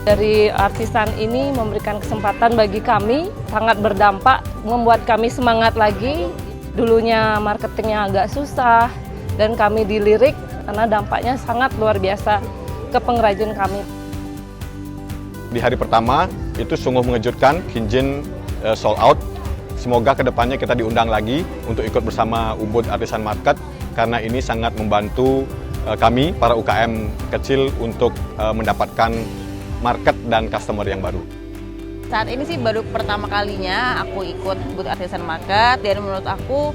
Dari artisan ini memberikan kesempatan bagi kami, sangat berdampak, membuat kami semangat lagi. Dulunya marketingnya agak susah, dan kami dilirik karena dampaknya sangat luar biasa ke pengrajin kami. Di hari pertama, itu sungguh mengejutkan, Kinjin sold out. Semoga kedepannya kita diundang lagi untuk ikut bersama Ubud Artisan Market, karena ini sangat membantu kami, para UKM kecil, untuk mendapatkan market dan customer yang baru. Saat ini sih baru pertama kalinya aku ikut Ubud Artisan Market, dan menurut aku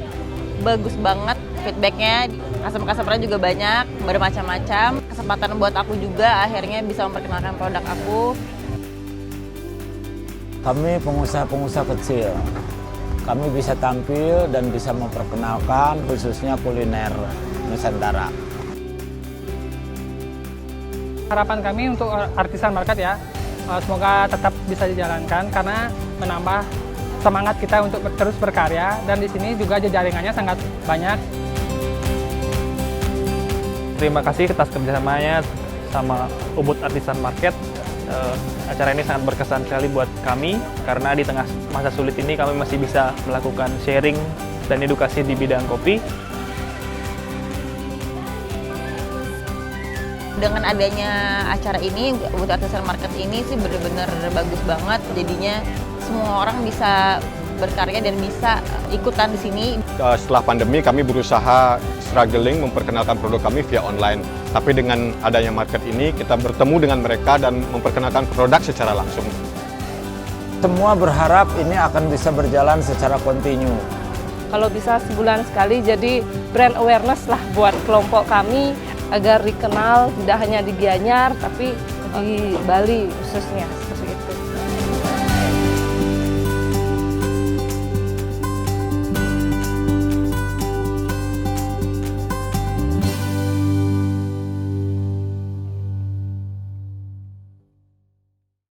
bagus banget feedbacknya. Customer-customernya juga banyak, bermacam-macam. Kesempatan buat aku juga akhirnya bisa memperkenalkan produk aku. Kami pengusaha-pengusaha kecil, kami bisa tampil dan bisa memperkenalkan khususnya kuliner Nusantara. Harapan kami untuk Artisan Market ya, semoga tetap bisa dijalankan karena menambah semangat kita untuk terus berkarya, dan di sini juga jaringannya sangat banyak. Terima kasih atas kerjasamanya sama Ubud Artisan Market. Acara ini sangat berkesan sekali buat kami karena di tengah masa sulit ini kami masih bisa melakukan sharing dan edukasi di bidang kopi. Dengan adanya acara ini, Ubud Artisan Market ini sih benar-benar bagus banget. Jadinya semua orang bisa berkarya dan bisa ikutan di sini. Setelah pandemi, kami berusaha struggling memperkenalkan produk kami via online. Tapi dengan adanya market ini, kita bertemu dengan mereka dan memperkenalkan produk secara langsung. Semua berharap ini akan bisa berjalan secara kontinu. Kalau bisa sebulan sekali, jadi brand awareness lah buat kelompok kami, agar dikenal tidak hanya di Gianyar, tapi di Bali khususnya. Seperti itu.